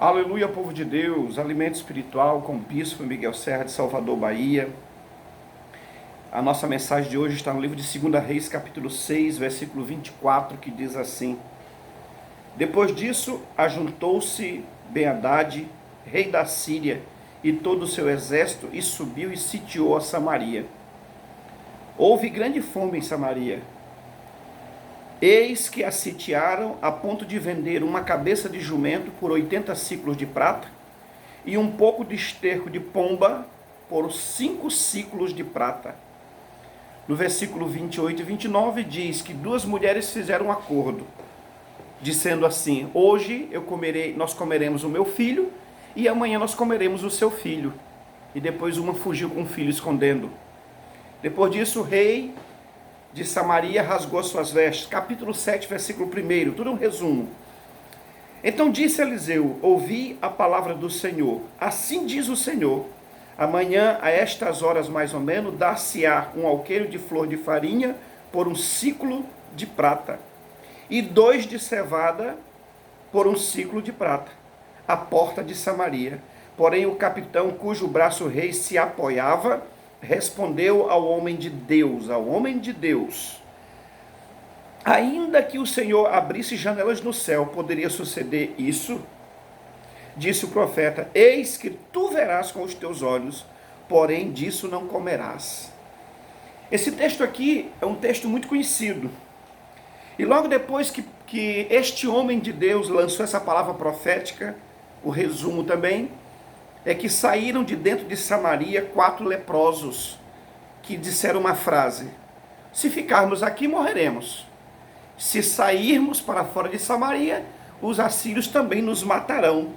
Aleluia, povo de Deus, alimento espiritual com o Bispo Miguel Serra de Salvador, Bahia. A nossa mensagem de hoje está no livro de 2 Reis, capítulo 6, versículo 24, que diz assim: Depois disso, ajuntou-se Ben-Hadad, rei da Síria, e todo o seu exército, e subiu e sitiou a Samaria. Houve grande fome em Samaria. Eis que a sitiaram a ponto de vender uma cabeça de jumento por 80 siclos de prata e um pouco de esterco de pomba por 5 siclos de prata. No versículo 28 e 29 diz que duas mulheres fizeram um acordo, dizendo assim: hoje nós comeremos o meu filho e amanhã nós comeremos o seu filho. E depois uma fugiu com o filho escondendo. Depois disso o rei de Samaria rasgou suas vestes. Capítulo 7, versículo 1, tudo um resumo. Então disse Eliseu: ouvi a palavra do Senhor. Assim diz o Senhor: amanhã, a estas horas mais ou menos, dar-se-á um alqueire de flor de farinha por um siclo de prata, e 2 de cevada por um siclo de prata, à porta de Samaria. Porém o capitão, cujo braço o rei se apoiava, respondeu ao homem de Deus, ainda que o Senhor abrisse janelas no céu, poderia suceder isso? Disse o profeta: eis que tu verás com os teus olhos, porém disso não comerás. Esse texto aqui é um texto muito conhecido. E logo depois que este homem de Deus lançou essa palavra profética, o resumo também é que saíram de dentro de Samaria 4 leprosos, que disseram uma frase: se ficarmos aqui, morreremos. Se sairmos para fora de Samaria, os assírios também nos matarão.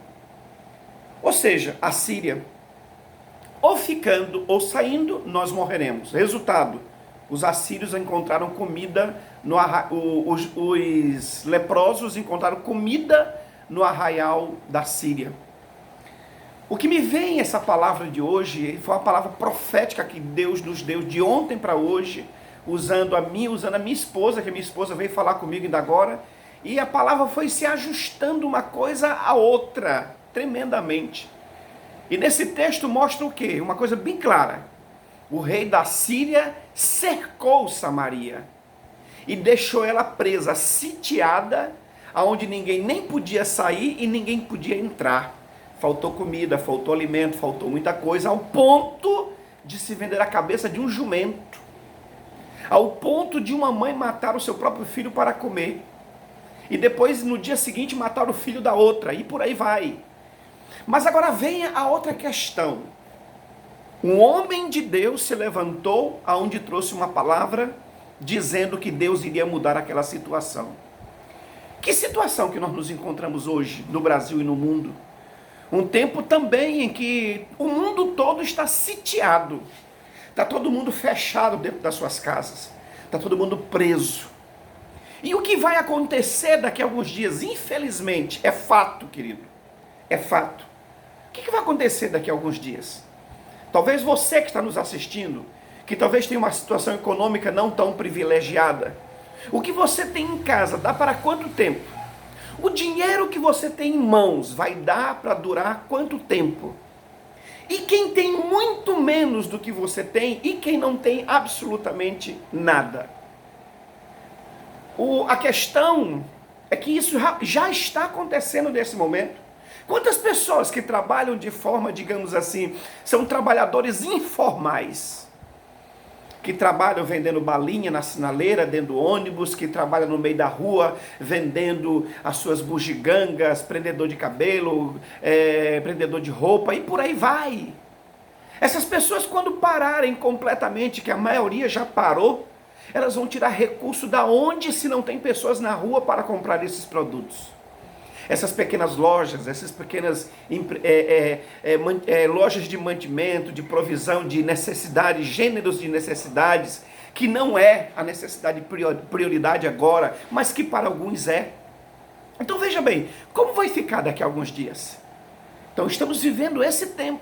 Ou seja, a Síria, ou ficando ou saindo, nós morreremos. Resultado: os assírios encontraram comida, os leprosos encontraram comida no arraial da Síria. O que me vem essa palavra de hoje foi uma palavra profética que Deus nos deu de ontem para hoje, usando a minha esposa, que a minha esposa veio falar comigo ainda agora, e a palavra foi se ajustando uma coisa à outra, tremendamente. E nesse texto mostra o quê? Uma coisa bem clara: o rei da Síria cercou Samaria e deixou ela presa, sitiada, aonde ninguém nem podia sair e ninguém podia entrar. Faltou comida, faltou alimento, faltou muita coisa, ao ponto de se vender a cabeça de um jumento, ao ponto de uma mãe matar o seu próprio filho para comer, e depois no dia seguinte matar o filho da outra, e por aí vai. Mas agora vem a outra questão. Um homem de Deus se levantou, aonde trouxe uma palavra, dizendo que Deus iria mudar aquela situação. Que situação que nós nos encontramos hoje, no Brasil e no mundo? Um tempo também em que o mundo todo está sitiado. Está todo mundo fechado dentro das suas casas. Está todo mundo preso. E o que vai acontecer daqui a alguns dias, infelizmente, é fato, querido. É fato. O que vai acontecer daqui a alguns dias? Talvez você que está nos assistindo, que talvez tenha uma situação econômica não tão privilegiada. O que você tem em casa dá para quanto tempo? O dinheiro que você tem em mãos vai dar para durar quanto tempo? E quem tem muito menos do que você tem e quem não tem absolutamente nada? A questão é que isso já está acontecendo nesse momento. Quantas pessoas que trabalham de forma, digamos assim, são trabalhadores informais, que trabalham vendendo balinha na sinaleira, dentro do ônibus, que trabalham no meio da rua, vendendo as suas bugigangas, prendedor de cabelo, prendedor de roupa, e por aí vai. Essas pessoas, quando pararem completamente, que a maioria já parou, elas vão tirar recurso da onde, se não tem pessoas na rua para comprar esses produtos? Essas pequenas lojas, essas pequenas lojas de mantimento, de provisão, de necessidades, gêneros de necessidades, que não é a necessidade prioridade agora, mas que para alguns é. Então veja bem, como vai ficar daqui a alguns dias? Então estamos vivendo esse tempo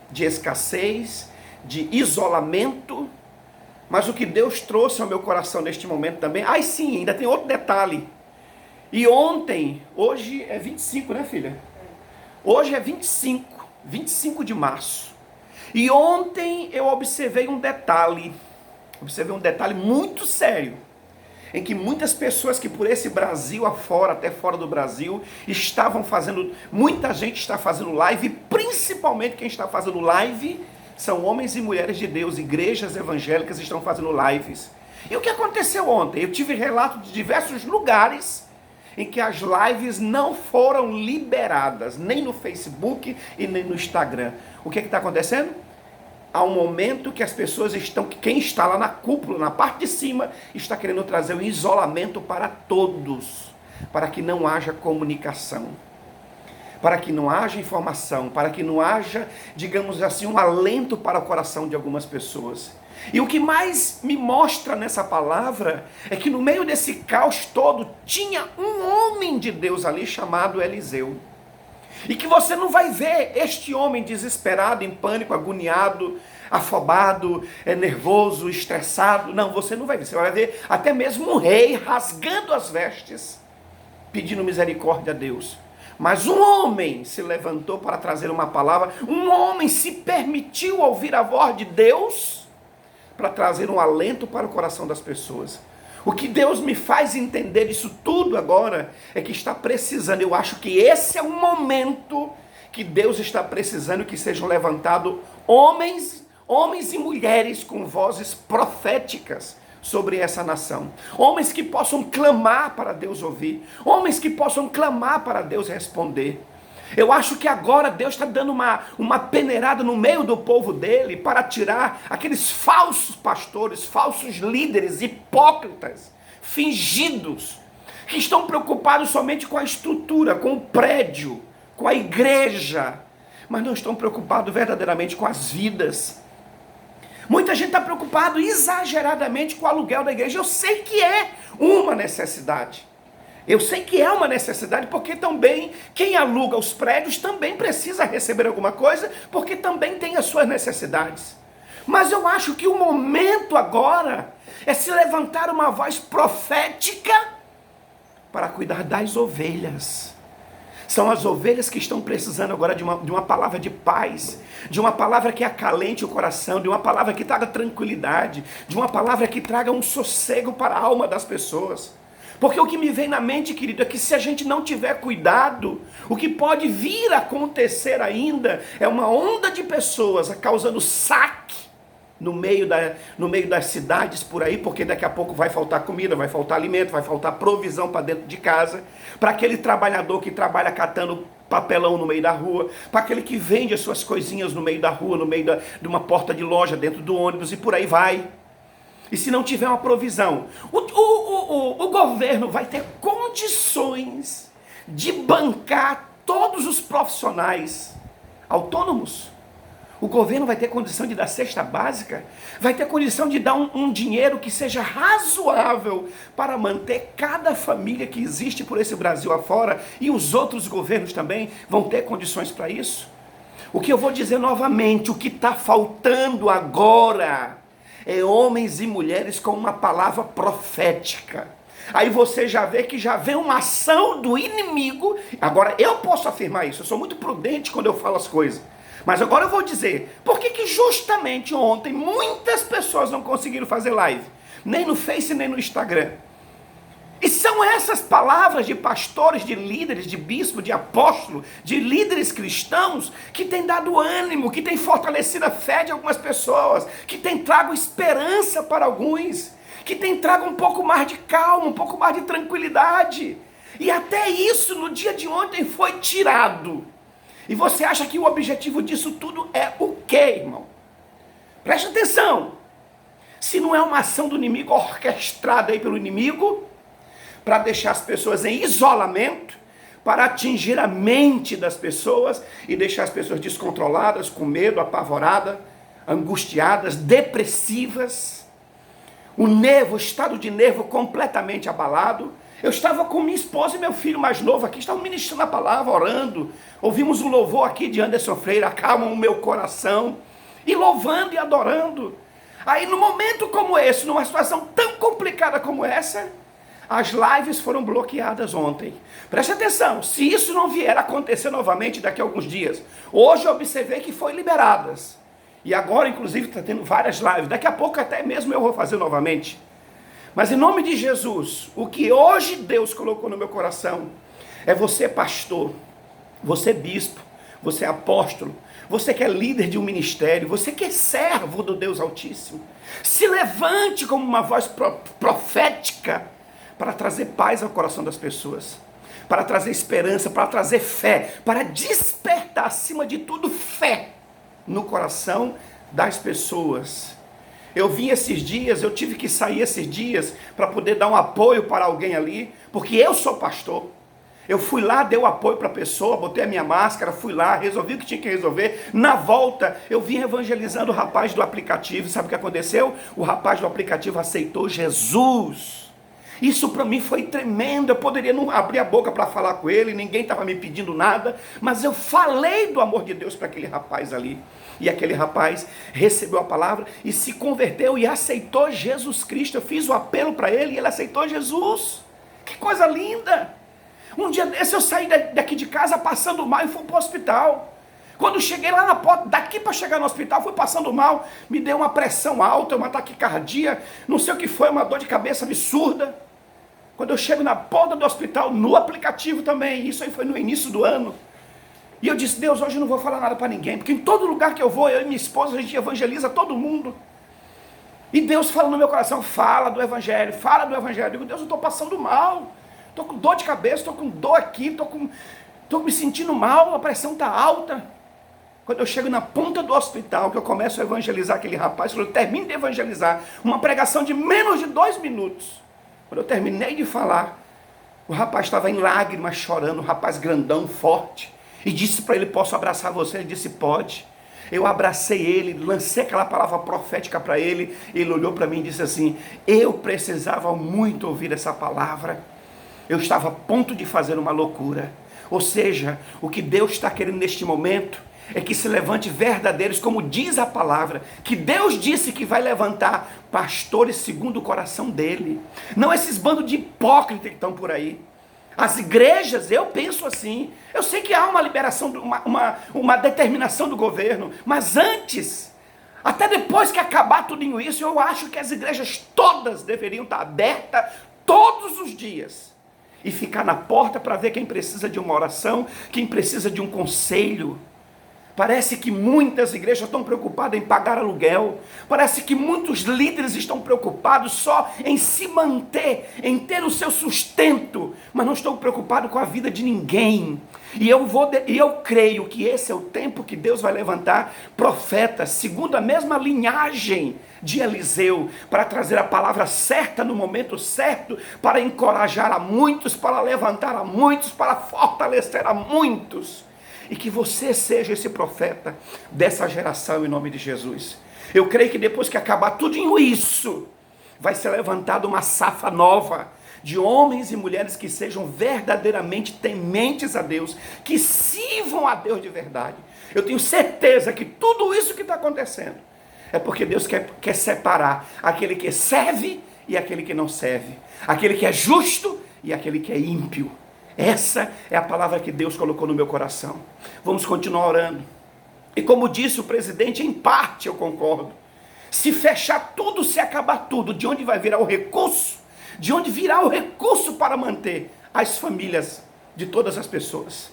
de escassez, de isolamento, mas o que Deus trouxe ao meu coração neste momento também, sim, ainda tem outro detalhe. E ontem, hoje é 25, né, filha? Hoje é 25 de março. E ontem eu observei um detalhe muito sério, em que muitas pessoas que por esse Brasil afora, até fora do Brasil, muita gente está fazendo live, e principalmente quem está fazendo live são homens e mulheres de Deus, igrejas evangélicas estão fazendo lives. E o que aconteceu ontem? Eu tive relato de diversos lugares em que as lives não foram liberadas, nem no Facebook e nem no Instagram. O que está acontecendo? Há um momento que as pessoas quem está lá na cúpula, na parte de cima, está querendo trazer o isolamento para todos, para que não haja comunicação, para que não haja informação, para que não haja, digamos assim, um alento para o coração de algumas pessoas. E o que mais me mostra nessa palavra é que no meio desse caos todo tinha um homem de Deus ali chamado Eliseu. E que você não vai ver este homem desesperado, em pânico, agoniado, afobado, nervoso, estressado. Não, você não vai ver. Você vai ver até mesmo um rei rasgando as vestes, pedindo misericórdia a Deus. Mas um homem se levantou para trazer uma palavra. Um homem se permitiu ouvir a voz de Deus para trazer um alento para o coração das pessoas. O que Deus me faz entender isso tudo agora é que está precisando, eu acho que esse é o momento que Deus está precisando que sejam levantados homens e mulheres com vozes proféticas sobre essa nação. Homens que possam clamar para Deus ouvir, homens que possam clamar para Deus responder. Eu acho que agora Deus está dando uma peneirada no meio do povo dele para tirar aqueles falsos pastores, falsos líderes, hipócritas, fingidos, que estão preocupados somente com a estrutura, com o prédio, com a igreja, mas não estão preocupados verdadeiramente com as vidas. Muita gente está preocupada exageradamente com o aluguel da igreja. Eu sei que é uma necessidade. Eu sei que é uma necessidade, porque também quem aluga os prédios também precisa receber alguma coisa, porque também tem as suas necessidades. Mas eu acho que o momento agora é se levantar uma voz profética para cuidar das ovelhas. São as ovelhas que estão precisando agora de uma palavra de paz, de uma palavra que acalente o coração, de uma palavra que traga tranquilidade, de uma palavra que traga um sossego para a alma das pessoas. Porque o que me vem na mente, querido, é que se a gente não tiver cuidado, o que pode vir a acontecer ainda é uma onda de pessoas causando saque no meio das cidades por aí, porque daqui a pouco vai faltar comida, vai faltar alimento, vai faltar provisão para dentro de casa, para aquele trabalhador que trabalha catando papelão no meio da rua, para aquele que vende as suas coisinhas no meio da rua, no meio de uma porta de loja, dentro do ônibus e por aí vai. E se não tiver uma provisão, o governo vai ter condições de bancar todos os profissionais autônomos. O governo vai ter condição de dar cesta básica, vai ter condição de dar um dinheiro que seja razoável para manter cada família que existe por esse Brasil afora, e os outros governos também vão ter condições para isso. O que eu vou dizer novamente, o que está faltando agora é homens e mulheres com uma palavra profética. Aí você já vê que já vem uma ação do inimigo. Agora eu posso afirmar isso, eu sou muito prudente quando eu falo as coisas. Mas agora eu vou dizer, por que justamente ontem muitas pessoas não conseguiram fazer live? Nem no Face, nem no Instagram. E são essas palavras de pastores, de líderes, de bispo, de apóstolo, de líderes cristãos, que têm dado ânimo, que têm fortalecido a fé de algumas pessoas, que têm trago esperança para alguns, que têm trago um pouco mais de calma, um pouco mais de tranquilidade. E até isso no dia de ontem foi tirado. E você acha que o objetivo disso tudo é o quê, irmão? Preste atenção. Se não é uma ação do inimigo orquestrada aí pelo inimigo, para deixar as pessoas em isolamento, para atingir a mente das pessoas e deixar as pessoas descontroladas, com medo, apavoradas, angustiadas, depressivas, o estado de nervo completamente abalado. Eu estava com minha esposa e meu filho mais novo aqui, estavam ministrando a palavra, orando, ouvimos um louvor aqui de Anderson Freire, acalma o meu coração, e louvando e adorando. Aí num momento como esse, numa situação tão complicada como essa, As lives foram bloqueadas ontem. Preste atenção, se isso não vier a acontecer novamente daqui a alguns dias, hoje eu observei que foi liberadas. E agora, inclusive, está tendo várias lives. Daqui a pouco até mesmo eu vou fazer novamente. Mas em nome de Jesus, o que hoje Deus colocou no meu coração é você pastor, você bispo, você apóstolo, você que é líder de um ministério, você que é servo do Deus Altíssimo. Se levante como uma voz profética para trazer paz ao coração das pessoas, para trazer esperança, para trazer fé, para despertar acima de tudo fé no coração das pessoas. Eu vim esses dias, eu tive que sair esses dias para poder dar um apoio para alguém ali, porque eu sou pastor. Eu fui lá, dei o apoio para a pessoa, botei a minha máscara, fui lá, resolvi o que tinha que resolver. Na volta, eu vim evangelizando o rapaz do aplicativo. Sabe o que aconteceu? O rapaz do aplicativo aceitou Jesus. Isso para mim foi tremendo. Eu poderia não abrir a boca para falar com ele, ninguém estava me pedindo nada, mas eu falei do amor de Deus para aquele rapaz ali. E aquele rapaz recebeu a palavra e se converteu e aceitou Jesus Cristo. Eu fiz o apelo para ele e ele aceitou Jesus. Que coisa linda! Um dia desse eu saí daqui de casa passando mal e fui para o hospital. Quando cheguei lá na porta, daqui para chegar no hospital, fui passando mal, me deu uma pressão alta, uma taquicardia, não sei o que foi, uma dor de cabeça absurda. Quando eu chego na porta do hospital, no aplicativo também, isso aí foi no início do ano. E eu disse, Deus, hoje eu não vou falar nada para ninguém, porque em todo lugar que eu vou, eu e minha esposa, a gente evangeliza todo mundo. E Deus fala no meu coração, fala do evangelho, fala do evangelho. Eu digo, Deus, eu estou passando mal. Estou com dor de cabeça, estou com dor aqui, estou me sentindo mal, a pressão está alta. Quando eu chego na ponta do hospital, que eu começo a evangelizar aquele rapaz, quando eu termino de evangelizar, uma pregação de menos de 2 minutos. Quando eu terminei de falar, o rapaz estava em lágrimas, chorando, um rapaz grandão, forte. E disse para ele, posso abraçar você? Ele disse, pode. Eu abracei ele, lancei aquela palavra profética para ele. Ele olhou para mim e disse assim, eu precisava muito ouvir essa palavra. Eu estava a ponto de fazer uma loucura. Ou seja, o que Deus está querendo neste momento é que se levante verdadeiros, como diz a palavra, que Deus disse que vai levantar pastores segundo o coração dele. Não esses bandos de hipócritas que estão por aí. As igrejas, eu penso assim, eu sei que há uma liberação, uma determinação do governo, mas antes, até depois que acabar tudo isso, eu acho que as igrejas todas deveriam estar abertas todos os dias. E ficar na porta para ver quem precisa de uma oração, quem precisa de um conselho. Parece que muitas igrejas estão preocupadas em pagar aluguel. Parece que muitos líderes estão preocupados só em se manter, em ter o seu sustento, mas não estão preocupados com a vida de ninguém. E eu creio que esse é o tempo que Deus vai levantar profetas, segundo a mesma linhagem de Eliseu, para trazer a palavra certa no momento certo, para encorajar a muitos, para levantar a muitos, para fortalecer a muitos. E que você seja esse profeta dessa geração em nome de Jesus. Eu creio que depois que acabar tudo isso, vai ser levantada uma safra nova de homens e mulheres que sejam verdadeiramente tementes a Deus, que sirvam a Deus de verdade. Eu tenho certeza que tudo isso que está acontecendo é porque Deus quer separar aquele que serve e aquele que não serve, aquele que é justo e aquele que é ímpio. Essa é a palavra que Deus colocou no meu coração. Vamos continuar orando. E como disse o presidente, em parte eu concordo. Se fechar tudo, se acabar tudo, de onde vai virar o recurso? De onde virá o recurso para manter as famílias de todas as pessoas?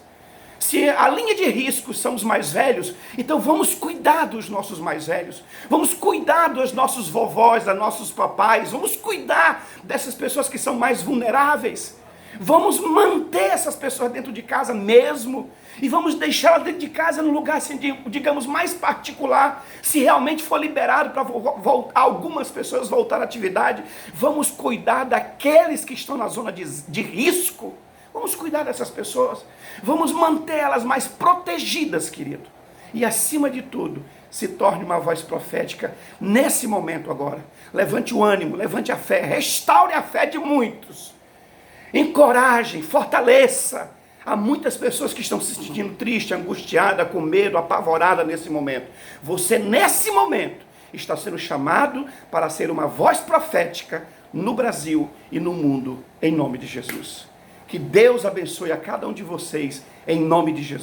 Se a linha de risco são os mais velhos, então vamos cuidar dos nossos mais velhos. Vamos cuidar dos nossos vovós, dos nossos papais. Vamos cuidar dessas pessoas que são mais vulneráveis. Vamos manter essas pessoas dentro de casa mesmo. E vamos deixá-las dentro de casa num lugar, assim, digamos, mais particular. Se realmente for liberado para algumas pessoas voltar à atividade, vamos cuidar daqueles que estão na zona de risco. Vamos cuidar dessas pessoas. Vamos mantê-las mais protegidas, querido. E acima de tudo, se torne uma voz profética nesse momento agora. Levante o ânimo, levante a fé, restaure a fé de muitos. Encoraje, fortaleça. Há muitas pessoas que estão se sentindo triste, angustiada, com medo, apavorada nesse momento. Você, nesse momento, está sendo chamado para ser uma voz profética no Brasil e no mundo, em nome de Jesus. Que Deus abençoe a cada um de vocês, em nome de Jesus.